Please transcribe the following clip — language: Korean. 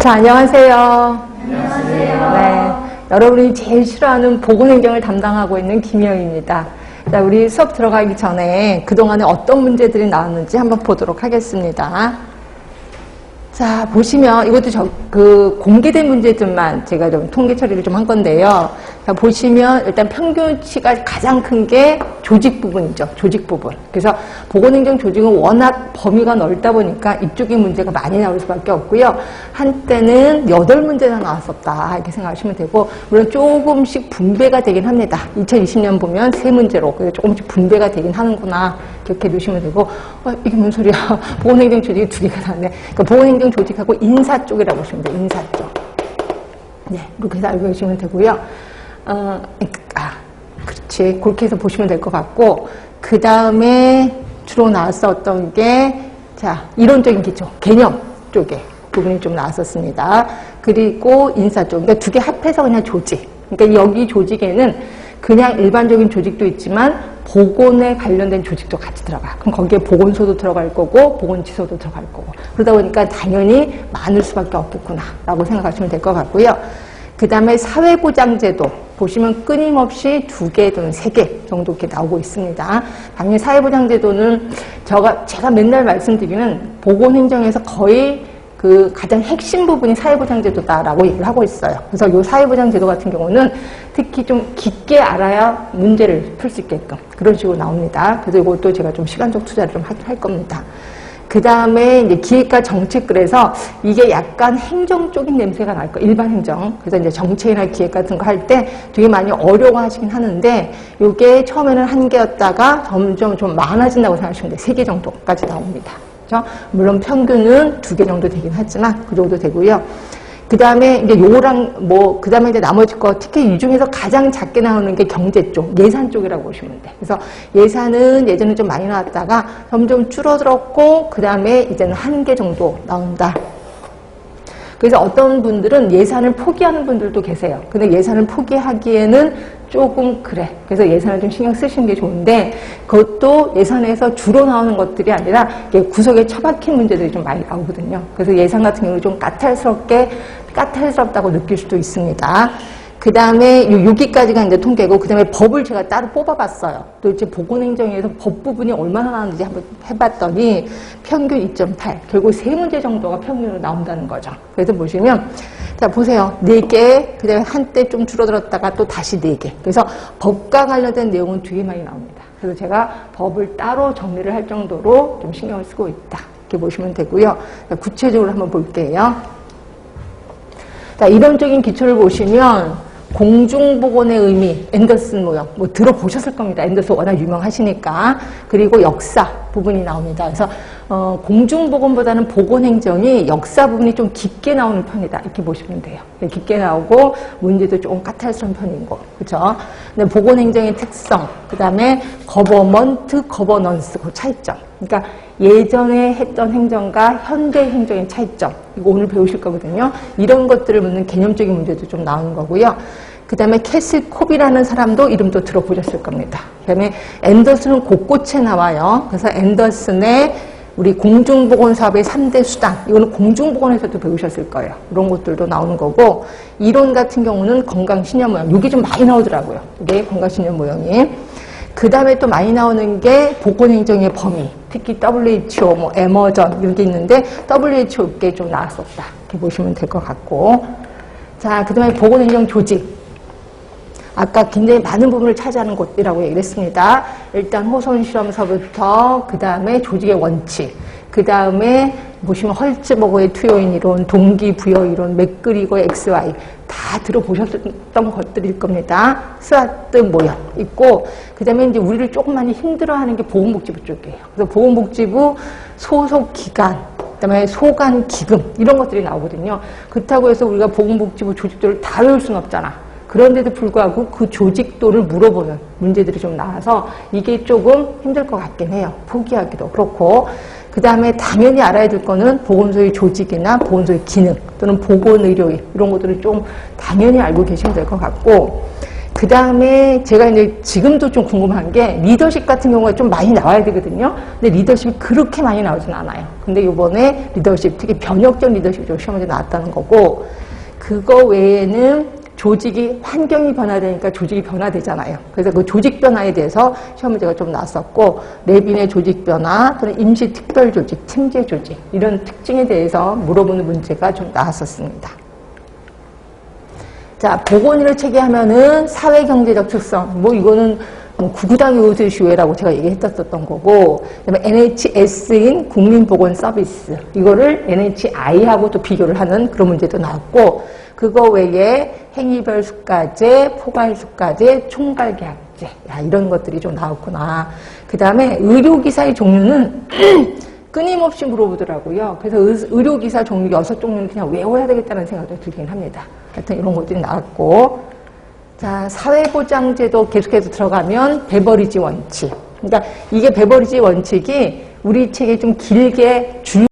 자, 안녕하세요. 안녕하세요. 네, 여러분이 제일 싫어하는 보건행정을 담당하고 있는 김희영입니다. 자, 우리 수업 들어가기 전에 그동안에 어떤 문제들이 나왔는지 한번 보도록 하겠습니다. 자, 보시면 이것도 공개된 문제들만 제가 좀 통계 처리를 좀 한 건데요. 자, 보시면 일단 평균치가 가장 큰 게 조직 부분이죠. 조직 부분. 그래서 보건행정 조직은 워낙 범위가 넓다 보니까 이쪽의 문제가 많이 나올 수밖에 없고요. 한때는 8문제나 나왔었다 이렇게 생각하시면 되고, 물론 조금씩 분배가 되긴 합니다. 2020년 보면 3문제로 그래서 조금씩 분배가 되긴 하는구나 이렇게 놓으시면 되고, 이게 무슨 소리야. 보건행정 조직이 2개가 나왔네. 그러니까 보건행정 조직하고 인사 쪽이라고 보시면 돼요. 인사 쪽. 네, 이렇게 해서 알고 계시면 되고요. 그렇지. 그렇게 해서 보시면 될 것 같고, 그 다음에 주로 나왔었던 게, 자, 이론적인 기초, 개념 쪽에 부분이 좀 나왔었습니다. 그리고 인사 쪽, 그러니까 2개 합해서 그냥 조직. 그러니까 여기 조직에는 그냥 일반적인 조직도 있지만 보건에 관련된 조직도 같이 들어가. 그럼 거기에 보건소도 들어갈 거고 보건지소도 들어갈 거고. 그러다 보니까 당연히 많을 수밖에 없겠구나 라고 생각하시면 될 것 같고요. 그 다음에 사회보장제도 보시면 끊임없이 2개 또는 3개 정도 이렇게 나오고 있습니다. 당연히 사회보장제도는 제가 맨날 말씀드리는 보건행정에서 거의 그 가장 핵심 부분이 사회보장제도다라고 얘기를 하고 있어요. 그래서 이 사회보장제도 같은 경우는 특히 좀 깊게 알아야 문제를 풀 수 있게끔 그런 식으로 나옵니다. 그래서 이것도 제가 좀 시간적 투자를 좀 할 겁니다. 그 다음에 이제 기획과 정책글에서 이게 약간 행정 쪽인 냄새가 날 거예요. 일반 행정. 그래서 이제 정책이나 기획 같은 거 할 때 되게 많이 어려워하시긴 하는데, 이게 처음에는 1개였다가 점점 좀 많아진다고 생각하시면 돼요. 3개 정도까지 나옵니다. 그렇죠? 물론 평균은 2개 정도 되긴 하지만 그 정도 되고요. 그 다음에 이제 그 다음에 이제 나머지 거, 특히 이 중에서 가장 작게 나오는 게 경제 쪽, 예산 쪽이라고 보시면 돼. 그래서 예산은 예전에 좀 많이 나왔다가 점점 줄어들었고, 그 다음에 이제는 1개 정도 나온다. 그래서 어떤 분들은 예산을 포기하는 분들도 계세요. 근데 예산을 포기하기에는 조금 그래. 그래서 예산을 좀 신경 쓰시는 게 좋은데, 그것도 예산에서 주로 나오는 것들이 아니라 구석에 처박힌 문제들이 좀 많이 나오거든요. 그래서 예산 같은 경우는 좀 까탈스럽다고 느낄 수도 있습니다. 그 다음에 여기까지가 이제 통계고, 그 다음에 법을 제가 따로 뽑아봤어요. 또 이제 보건행정에서 법 부분이 얼마나 나오는지 한번 해봤더니 평균 2.8, 결국 3문제 정도가 평균으로 나온다는 거죠. 그래서 보시면, 자, 보세요. 4개, 그 다음에 한때 좀 줄어들었다가 또 다시 4개. 그래서 법과 관련된 내용은 되게 많이 나옵니다. 그래서 제가 법을 따로 정리를 할 정도로 좀 신경을 쓰고 있다. 이렇게 보시면 되고요. 자, 구체적으로 한번 볼게요. 자, 이론적인 기초를 보시면 공중보건의 의미, 앤더슨 모형, 들어보셨을 겁니다. 앤더슨 워낙 유명하시니까. 그리고 역사 부분이 나옵니다. 그래서 공중보건보다는 보건행정이 역사 부분이 좀 깊게 나오는 편이다. 이렇게 보시면 돼요. 깊게 나오고 문제도 조금 까탈스러운 편인 거. 그렇죠? 근데 보건행정의 특성, 그 다음에 거버넌스, 그 차이점. 그러니까 예전에 했던 행정과 현대 행정의 차이점. 이거 오늘 배우실 거거든요. 이런 것들을 묻는 개념적인 문제도 좀 나오는 거고요. 그 다음에 캐슬 콥이라는 사람도 이름도 들어보셨을 겁니다. 그 다음에 앤더슨은 곳곳에 나와요. 그래서 앤더슨의 우리 공중보건 사업의 3대 수단. 이거는 공중보건에서도 배우셨을 거예요. 이런 것들도 나오는 거고, 이론 같은 경우는 건강신념 모형. 이게 좀 많이 나오더라고요. 이게 건강신념 모형이. 그 다음에 또 많이 나오는 게 보건행정의 범위. 특히 WHO, 에머전 이런 게 있는데 WHO 게 좀 나왔었다. 이렇게 보시면 될 것 같고. 자, 그 다음에 보건행정 조직. 아까 굉장히 많은 부분을 차지하는 곳이라고 얘기를 했습니다. 일단 호손실험서부터 그 다음에 조직의 원칙, 그 다음에 보시면 헐츠버그의 투여인 이론, 동기부여 이론, 맥그리거의 XY 다 들어보셨던 것들일 겁니다. 스와트 모형 있고, 그 다음에 이제 우리를 조금 많이 힘들어하는 게 보건복지부 쪽이에요. 그래서 보건복지부 소속 기관, 그다음에 소관 기금 이런 것들이 나오거든요. 그렇다고 해서 우리가 보건복지부 조직들을 다 외울 수는 없잖아. 그런데도 불구하고 그 조직도를 물어보는 문제들이 좀 나와서 이게 조금 힘들 것 같긴 해요. 포기하기도 그렇고. 그 다음에 당연히 알아야 될 거는 보건소의 조직이나 보건소의 기능 또는 보건의료인 이런 것들을 좀 당연히 알고 계시면 될 것 같고, 그 다음에 제가 이제 지금도 좀 궁금한 게 리더십 같은 경우가 좀 많이 나와야 되거든요. 근데 리더십이 그렇게 많이 나오진 않아요. 근데 이번에 리더십, 특히 변혁적 리더십이 좀 시험 문제 나왔다는 거고, 그거 외에는 조직이, 환경이 변화되니까 조직이 변화되잖아요. 그래서 그 조직 변화에 대해서 시험 문제가 좀 나왔었고, 내빈의 조직 변화, 또는 임시 특별 조직, 팀제 조직, 이런 특징에 대해서 물어보는 문제가 좀 나왔었습니다. 자, 보건의료 체계하면은 사회경제적 특성, 뭐 이거는 구구단 요소시효라고 제가 얘기했었던 거고, 그다음에 NHS인 국민보건서비스, 이거를 NHI하고 또 비교를 하는 그런 문제도 나왔고, 그거 외에 행위별 수가제, 포괄 수가제, 총괄 계약제, 야, 이런 것들이 좀 나왔구나. 그 다음에 의료기사의 종류는 끊임없이 물어보더라고요. 그래서 의료기사 종류 6종류는 그냥 외워야 되겠다는 생각도 들긴 합니다. 하여튼 이런 것들이 나왔고, 자, 사회보장제도 계속해서 들어가면 베버리지 원칙. 그러니까 이게 베버리지 원칙이 우리 책에 좀 길게